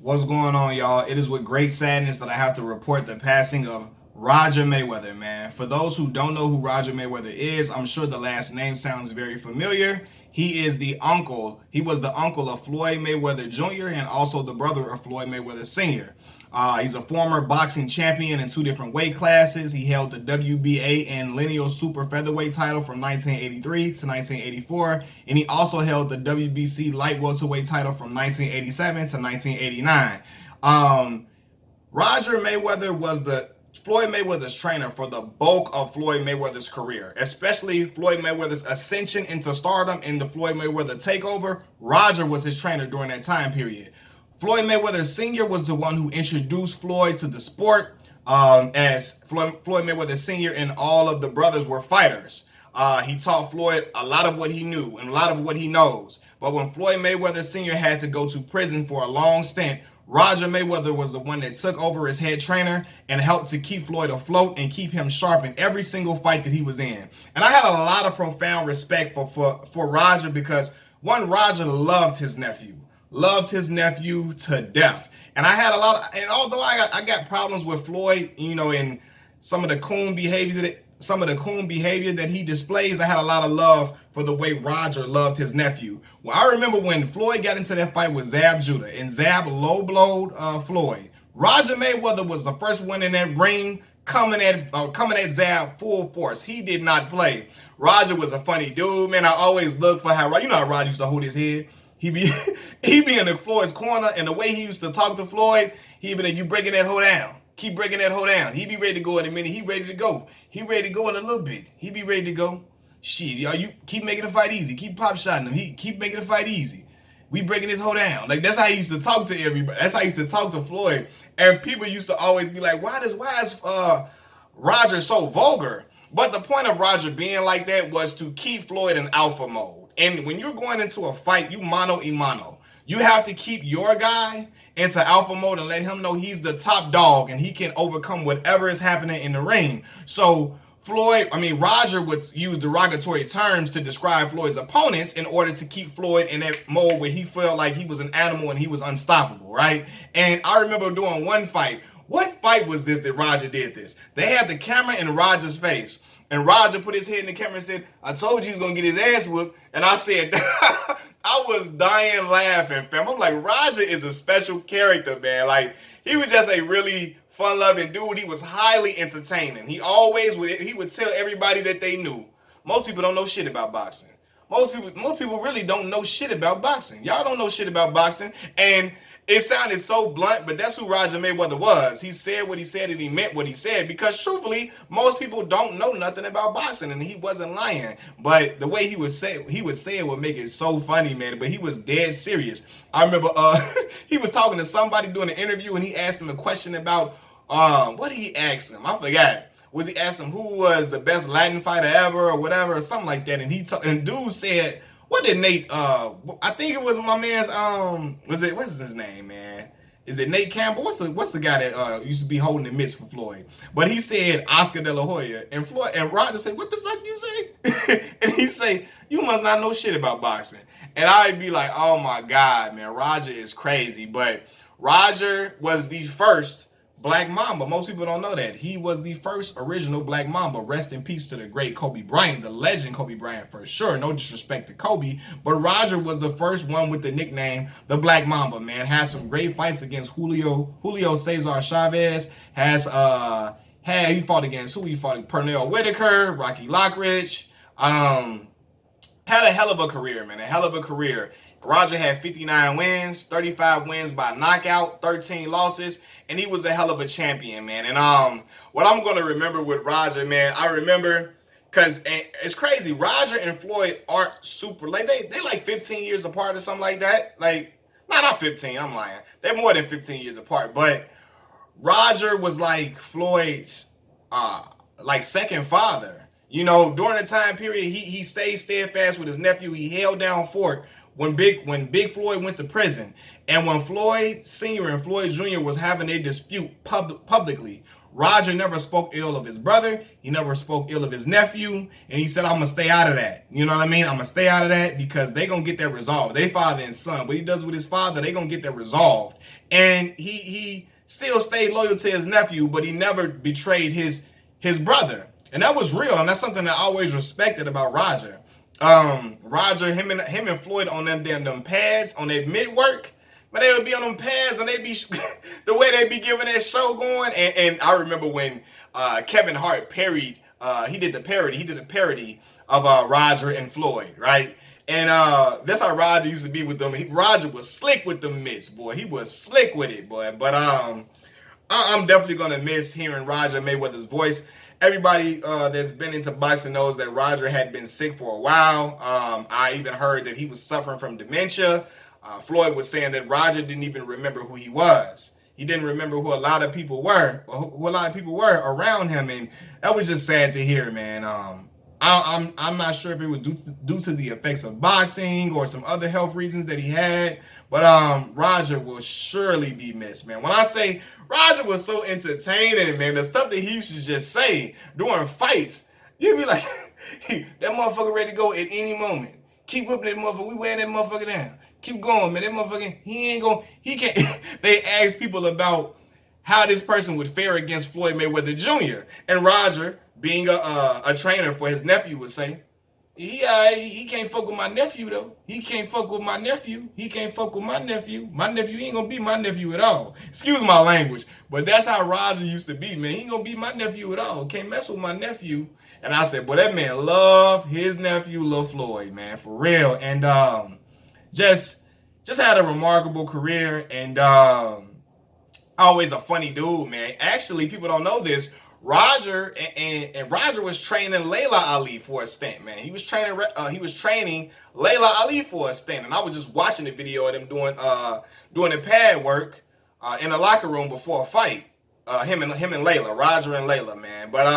What's going on, y'all? It is with great sadness that I have to report the passing of Roger Mayweather, man. For those who don't know who Roger Mayweather is, I'm sure the last name sounds very familiar. He is the uncle. He was the uncle of Floyd Mayweather Jr. and also the brother of Floyd Mayweather Sr. He's a former boxing champion in two different weight classes. He held the WBA and lineal super featherweight title from 1983 to 1984, and he also held the WBC light welterweight title from 1987 to 1989. Roger Mayweather was the Floyd Mayweather's trainer for the bulk of Floyd Mayweather's career, especially Floyd Mayweather's ascension into stardom in the Floyd Mayweather takeover. Roger was his trainer during that time period. Floyd Mayweather Sr. was the one who introduced Floyd to the sport, as Floyd Mayweather Sr. and all of the brothers were fighters. He taught Floyd a lot of what he knew and a lot of what he knows. But when Floyd Mayweather Sr. had to go to prison for a long stint, Roger Mayweather was the one that took over as head trainer and helped to keep Floyd afloat and keep him sharp in every single fight that he was in. And I had a lot of profound respect for Roger because, one, Roger loved his nephew to death. And I had a lot of, and although I got problems with Floyd, in some of the coon behavior that he displays, I had a lot of love for the way Roger loved his nephew. Well, I remember when Floyd got into that fight with Zab Judah and Zab low-blowed Floyd. Roger Mayweather was the first one in that ring coming at Zab full force. He did not play. Roger was a funny dude, man. I always look for how how Roger used to hold his head. He be in the Floyd's corner, and the way he used to talk to Floyd, he be like, "You breaking that hoe down? Keep breaking that hoe down." He be ready to go in a minute. He ready to go. He ready to go in a little bit. He be ready to go. Shit, y'all, you keep making the fight easy. Keep pop shotting him. He keep making the fight easy. We breaking this hoe down. Like, that's how he used to talk to everybody. That's how he used to talk to Floyd. And people used to always be like, why is Roger so vulgar? But the point of Roger being like that was to keep Floyd in alpha mode. And when you're going into a fight, you mano a mano. You have to keep your guy into alpha mode and let him know he's the top dog and he can overcome whatever is happening in the ring. So Roger would use derogatory terms to describe Floyd's opponents in order to keep Floyd in that mode where he felt like he was an animal and he was unstoppable, right? And I remember doing one fight. What fight was this that Roger did this? They had the camera in Roger's face. And Roger put his head in the camera and said, "I told you he was going to get his ass whooped." And I said, I was dying laughing, fam. I'm like, Roger is a special character, man. Like, he was just a really fun-loving dude. He was highly entertaining. He would tell everybody that they knew. Most people don't know shit about boxing. Most people really don't know shit about boxing. Y'all don't know shit about boxing. And it sounded so blunt, but that's who Roger Mayweather was. He said what he said and he meant what he said because, truthfully, most people don't know nothing about boxing, and he wasn't lying. But the way he would say it would make it so funny, man. But he was dead serious. I remember he was talking to somebody doing an interview, and he asked him a question about what did he ask him? I forgot. Was he asked him who was the best Latin fighter ever or whatever or something like that? And dude said, what did Nate, I think it was my man's, what's his name, man? Is it Nate Campbell? What's the guy that used to be holding the mitts for Floyd? But he said Oscar De La Hoya. And Roger said, what the fuck you say? And he say, you must not know shit about boxing. And I'd be like, oh my God, man, Roger is crazy. But Roger was the first Black Mamba. Most people don't know that. He was the first original Black Mamba. Rest in peace to the great Kobe Bryant, the legend Kobe Bryant for sure. No disrespect to Kobe, but Roger was the first one with the nickname the Black Mamba, man. Has some great fights against Julio Cesar Chavez. He fought against who? He fought Pernell Whitaker, Rocky Lockridge. Had a hell of a career, man. A hell of a career. Roger had 59 wins, 35 wins by knockout, 13 losses, and he was a hell of a champion, man. And what I'm going to remember with Roger, man, I remember, because it's crazy, Roger and Floyd aren't super, like, they like 15 years apart or something like that. Like, not 15, I'm lying. They're more than 15 years apart, but Roger was like Floyd's, like, second father. During the time period, he stayed steadfast with his nephew. He held down fort when Big Floyd went to prison. And when Floyd Sr. and Floyd Jr. was having a dispute publicly, Roger never spoke ill of his brother. He never spoke ill of his nephew. And he said, I'm going to stay out of that. You know what I mean? I'm going to stay out of that because they going to get that resolved. They father and son. What he does with his father, they going to get that resolved. And he still stayed loyal to his nephew, but he never betrayed his brother. And that was real. And that's something I always respected about Roger. Roger, him and Floyd on them pads, on their mid work. But they would be on them pads and they be the way they be giving that show going. And I remember when Kevin Hart parodied, he did a parody of Roger and Floyd, right? And that's how Roger used to be with them. Roger was slick with the mitts, boy. He was slick with it, boy. But I'm definitely gonna miss hearing Roger Mayweather's voice. Everybody that's been into boxing knows that Roger had been sick for a while. I even heard that he was suffering from dementia. Floyd was saying that Roger didn't even remember who he was. He didn't remember who a lot of people were, around him, and that was just sad to hear, man. I'm not sure if it was due to the effects of boxing or some other health reasons that he had, but Roger will surely be missed, man. When I say Roger was so entertaining, man, the stuff that he used to just say during fights, you'd be like, that motherfucker ready to go at any moment. Keep whipping that motherfucker. We wearing that motherfucker down. Keep going, man. That motherfucker, he can't. They asked people about how this person would fare against Floyd Mayweather Jr. And Roger, being a trainer for his nephew, would say, he can't fuck with my nephew, though. He can't fuck with my nephew. He can't fuck with my nephew. My nephew, he ain't gonna be my nephew at all. Excuse my language, but that's how Roger used to be, man. He ain't gonna be my nephew at all. Can't mess with my nephew. And I said, boy, that man loved his nephew, Lil Floyd, man, for real. And just had a remarkable career, and always a funny dude, man. Actually, people don't know this. Roger and Roger was training Layla Ali for a stint, man. He was training Layla Ali for a stint, and I was just watching the video of them doing the pad work in the locker room before a fight. Him and Layla, Roger and Layla, man. But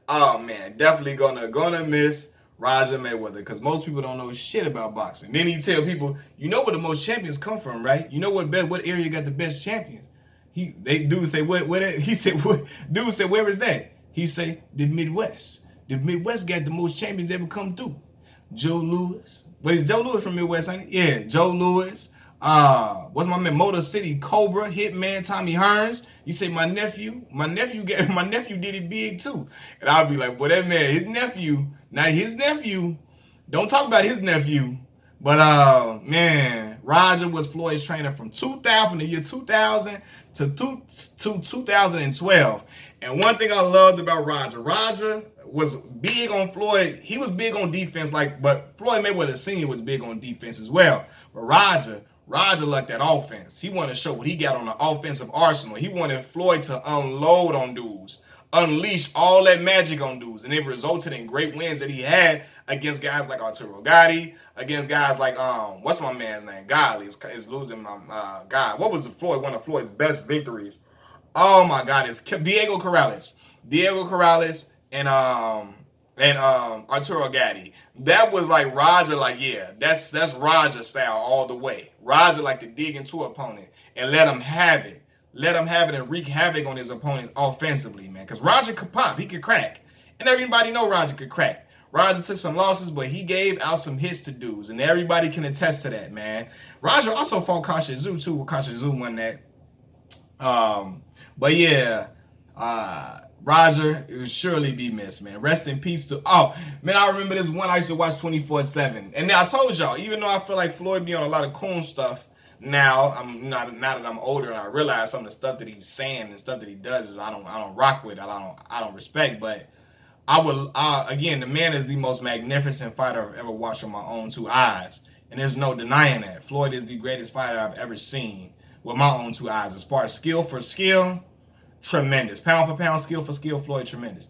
oh man, definitely gonna miss Roger Mayweather, because most people don't know shit about boxing. Then he tell people, you know where the most champions come from, right? You know what area got the best champions? Dude say, what? He said, what? Dude said, where is that? He say, the Midwest. The Midwest got the most champions ever come through. Joe Louis. But is Joe Louis from Midwest, ain't he? Yeah, Joe Louis. What's my man? Motor City Cobra, Hitman, Tommy Hearns. You say my nephew did it big too. And I'll be like, boy, that man, his nephew, don't talk about his nephew. But man, Roger was Floyd's trainer from the year 2000 to 2012. And one thing I loved about Roger was big on Floyd. He was big on defense, but Floyd Mayweather Sr. was big on defense as well. But Roger liked that offense. He wanted to show what he got on the offensive arsenal. He wanted Floyd to unload on dudes, unleash all that magic on dudes. And it resulted in great wins that he had against guys like Arturo Gatti, against guys like, what's my man's name? Golly, is losing my God. What was one of Floyd's best victories? Oh my God, it's Diego Corrales. And Arturo Gatti. That was like Roger, that's Roger style all the way. Roger like to dig into an opponent and let him have it. Let him have it and wreak havoc on his opponents offensively, man. Because Roger could pop, he could crack. And everybody know Roger could crack. Roger took some losses, but he gave out some hits to dudes. And everybody can attest to that, man. Roger also fought Kasha Tzu, too. Kasha Tzu won that. But yeah, Roger, it would surely be missed, man. Rest in peace to... Oh, man, I remember this one I used to watch 24/7. And I told y'all, even though I feel like Floyd be on a lot of coon stuff now, now that I'm older and I realize some of the stuff that he's saying and stuff that he does is I don't rock with, I don't respect. But again, the man is the most magnificent fighter I've ever watched with my own two eyes. And there's no denying that. Floyd is the greatest fighter I've ever seen with my own two eyes. As far as skill for skill, tremendous. Pound for pound, skill for skill, Floyd, tremendous.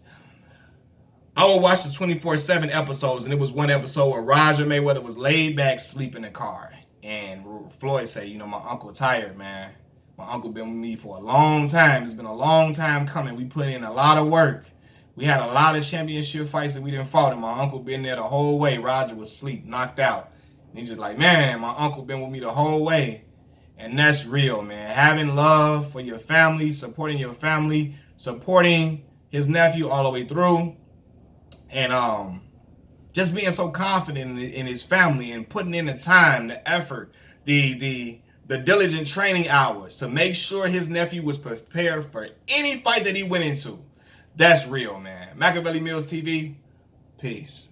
I would watch the 24/7 episodes, and it was one episode where Roger Mayweather was laid back, sleep in the car. And Floyd said, my uncle tired, man. My uncle been with me for a long time. It's been a long time coming. We put in a lot of work. We had a lot of championship fights that we didn't fight, and my uncle been there the whole way. Roger was asleep, knocked out. And he's just like, man, my uncle been with me the whole way. And that's real, man. Having love for your family, supporting his nephew all the way through, and just being so confident in his family and putting in the time, the effort, the diligent training hours to make sure his nephew was prepared for any fight that he went into. That's real, man. Machiavelli Mills TV, peace.